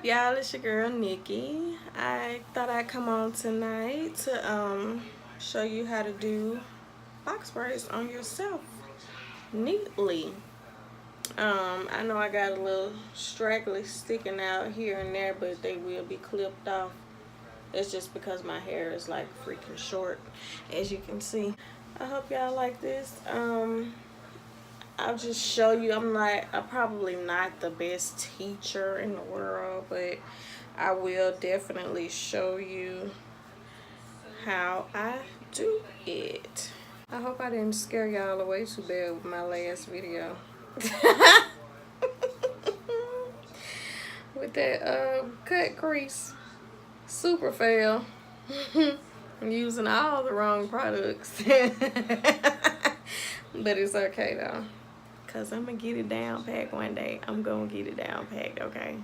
Y'all, it's your girl Nikki. I thought I'd come on tonight to show you how to do box braids on yourself neatly. I know I got a little straggly sticking out here and there, but they will be clipped off. That's just because my hair is like freaking short, as you can see. I hope y'all like this. I'll just show you. I'm probably not the best teacher in the world, but I will definitely show you how I do it. I hope I didn't scare y'all away too bad with my last video. With that cut crease. Super fail. I'm using all the wrong products. But it's okay though. Cause I'm gonna get it down packed one day. I'm gonna get it down packed, okay?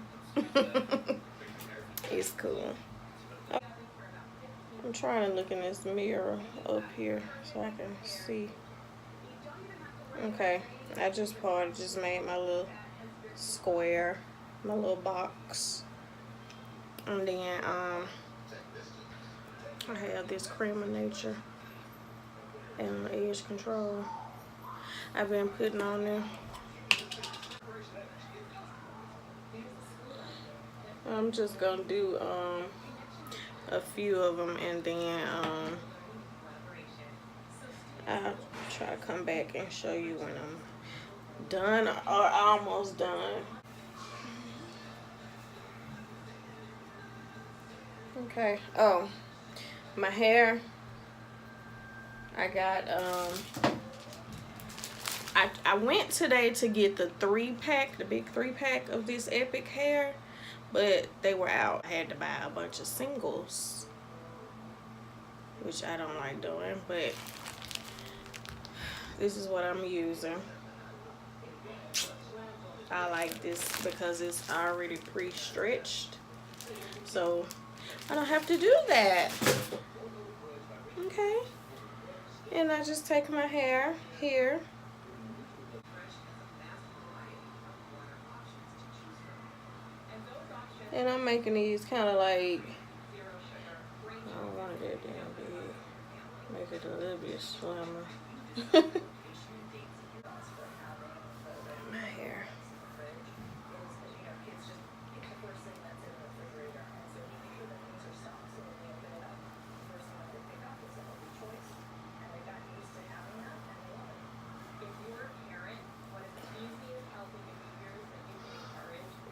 It's cool. I'm trying to look in this mirror up here so I can see. Okay, I just made my little square, my little box. And then I have this Cream of Nature and edge control I've been putting on there. I'm just gonna do a few of them, and then I'll try to come back and show you when I'm done or almost done. Okay. Oh, my hair. I got I went today to get the 3-pack, the big 3-pack of this Epic hair, but they were out. I had to buy a bunch of singles, which I don't like doing, but this is what I'm using. I like this because it's already pre-stretched, so I don't have to do that. Okay. And I just take my hair here. And I'm making these kind of like, I don't want it that damn big. Make it a little bit slimmer. My hair.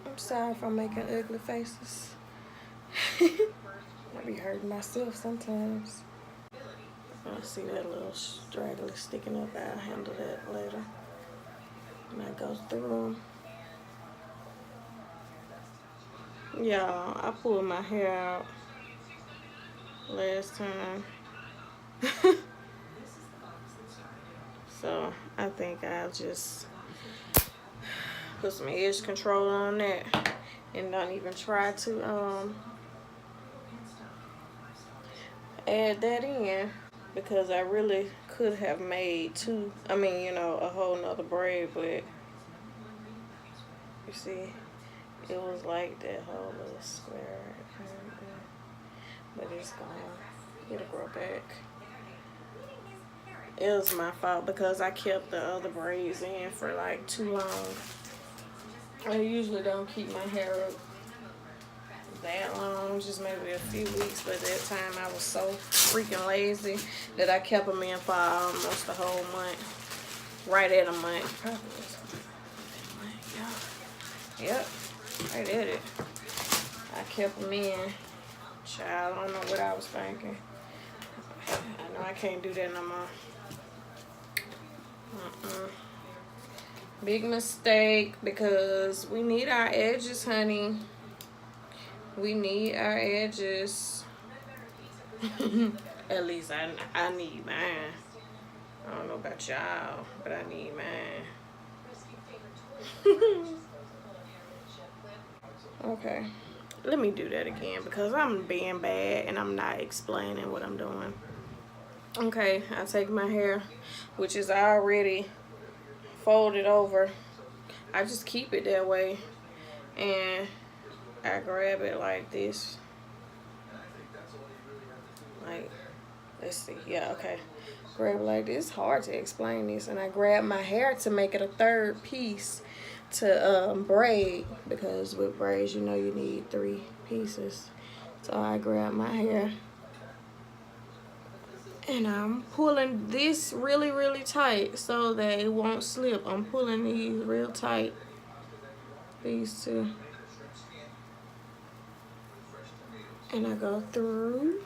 I'm sorry if I'm making ugly faces. I be hurting myself sometimes. I see that little straggly sticking up. I'll handle that later. And I go through them. Y'all, I pulled my hair out last time. So I think I'll just put some edge control on that and don't even try to add that in, because I really could have made a whole nother braid, but you see it was like that whole little square right there. But it's gone. It'll grow back. It was my fault because I kept the other braids in for like too long. I usually don't keep my hair up that long, just maybe a few weeks, but that time I was so freaking lazy that I kept them in for almost a whole month. Right at a month. Probably was a month, yeah. Yep, right at it. I kept them in. Child, I don't know what I was thinking. I know I can't do that no more. Big mistake, because we need our edges, honey. We need our edges. At least I need mine. I don't know about y'all, but I need mine. Okay, let me do that again because I'm being bad and I'm not explaining what I'm doing. Okay, I take my hair, which is already folded over. I just keep it that way, and I grab it like this. Like, let's see. Yeah, okay. Grab it like this. It's hard to explain this. And I grab my hair to make it a third piece to braid, because with braids, you know, you need 3 pieces. So I grab my hair and I'm pulling this really, really tight so that it won't slip. I'm pulling these real tight, these two. And I go through,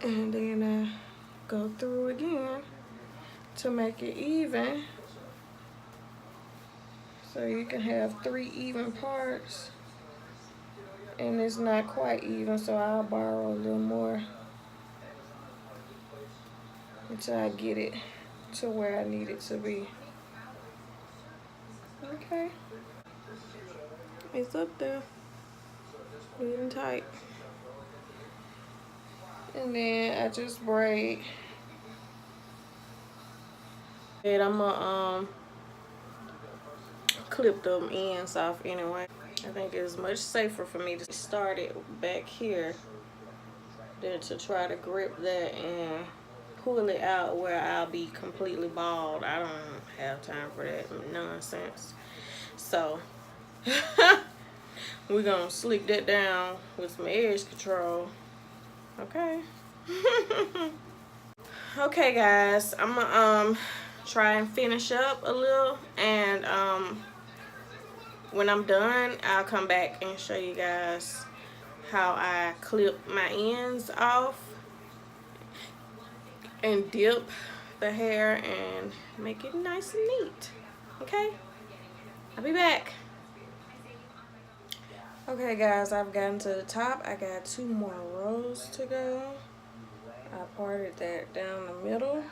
and then I go through again to make it even. So you can have 3 even parts. And it's not quite even, so I'll borrow a little more until I get it to where I need it to be. Okay. It's up there. Getting tight. And then I just braid. And I'm gonna clip them ends off anyway. I think it's much safer for me to start it back here than to try to grip that and pull it out where I'll be completely bald. I don't have time for that nonsense. So we're gonna slick that down with some edge control. Okay. Okay, guys, I'm gonna try and finish up a little, and when I'm done, I'll come back and show you guys how I clip my ends off and dip the hair and make it nice and neat. Okay, I'll be back. Okay, guys, I've gotten to the top. I got 2 more rows to go. I parted that down the middle,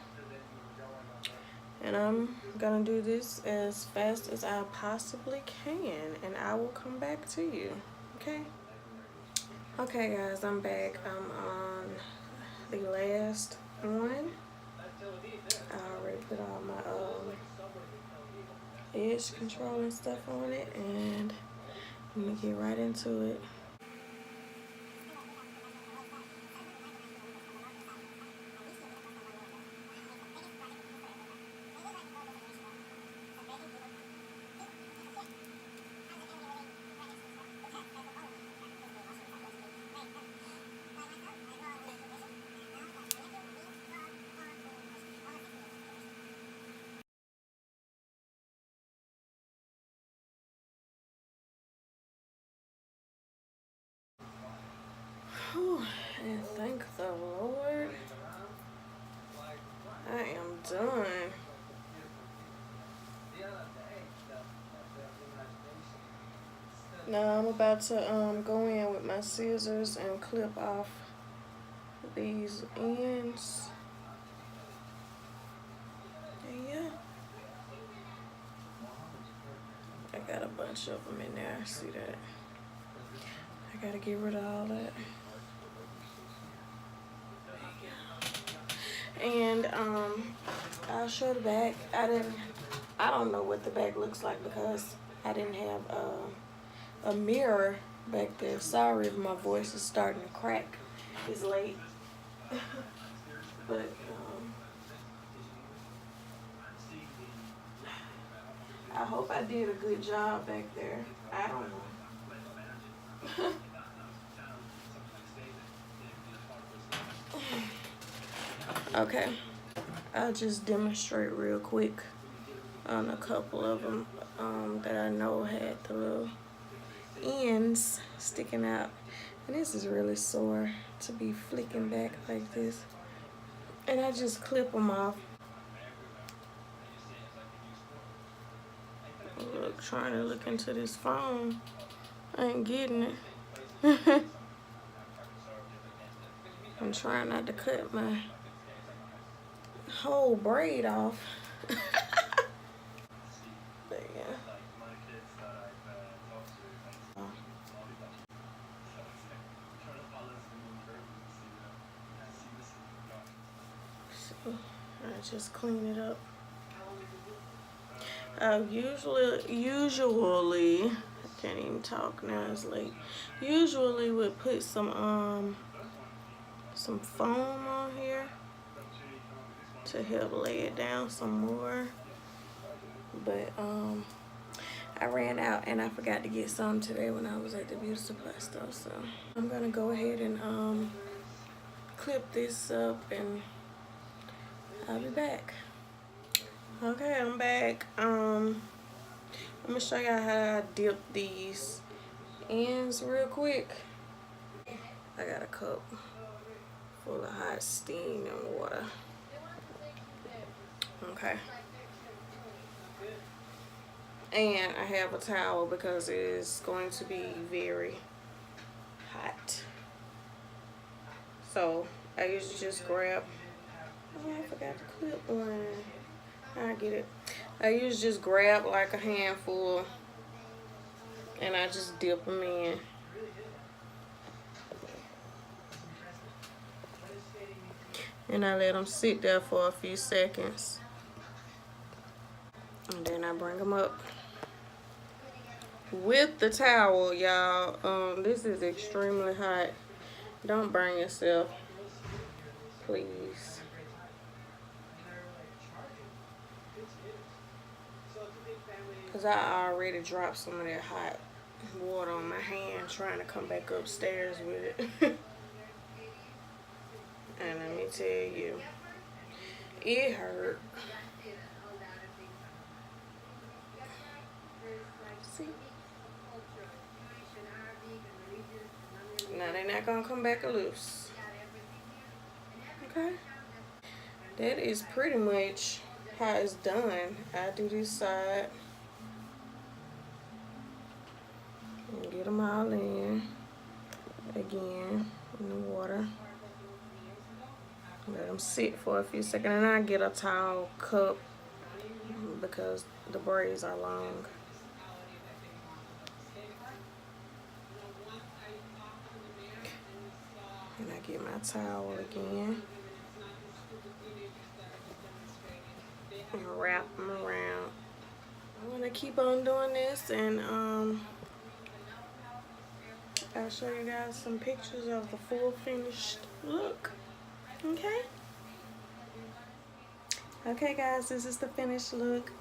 and I'm gonna do this as fast as I possibly can, and I will come back to you. Okay. Okay, guys, I'm back. I'm on the last one. I already put all my edge control and stuff on it, and I'm gonna get right into it. Whew, and thank the Lord, I am done. Now I'm about to go in with my scissors and clip off these ends. And yeah, I got a bunch of them in there. See that? I gotta get rid of all that. And I'll show the back. I don't know what the back looks like because I didn't have a mirror back there. Sorry if my voice is starting to crack. It's late. But I hope I did a good job back there. I don't know. Okay, I'll just demonstrate real quick on a couple of them that I know had the little ends sticking out. And this is really sore to be flicking back like this. And I just clip them off. Look, trying to look into this phone. I ain't getting it. I'm trying not to cut my whole braid off. But yeah. So I just clean it up. Usually Can't even talk now, it's late. Usually would put some foam on here to help lay it down some more. But I ran out and I forgot to get some today when I was at the beauty supply store. So I'm gonna go ahead and clip this up and I'll be back. Okay, I'm back. I'm gonna show y'all how I dip these ends real quick. I got a cup full of hot steam and water. Okay. And I have a towel because it is going to be very hot. So I usually just grab, oh, I forgot to clip one. I get it. I usually just grab like a handful and I just dip them in. And I let them sit there for a few seconds. And then I bring them up with the towel, y'all. This is extremely hot. Don't burn yourself, please. Because I already dropped some of that hot water on my hand trying to come back upstairs with it. And let me tell you, it hurt. See? Now they're not gonna come back loose. Okay? That is pretty much how it's done. I do this side. And get them all in again in the water. Let them sit for a few seconds, and I get a towel cup because the braids are long. And I get my towel again and wrap them around. I'm gonna keep on doing this, and I'll show you guys some pictures of the full finished look. Okay? Okay guys, this is the finished look.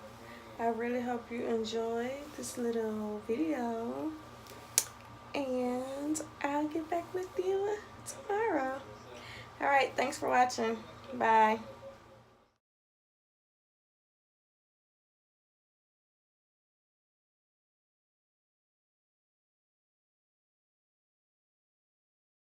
I really hope you enjoyed this little video. And I'll get back with you tomorrow. Alright, thanks for watching. Bye.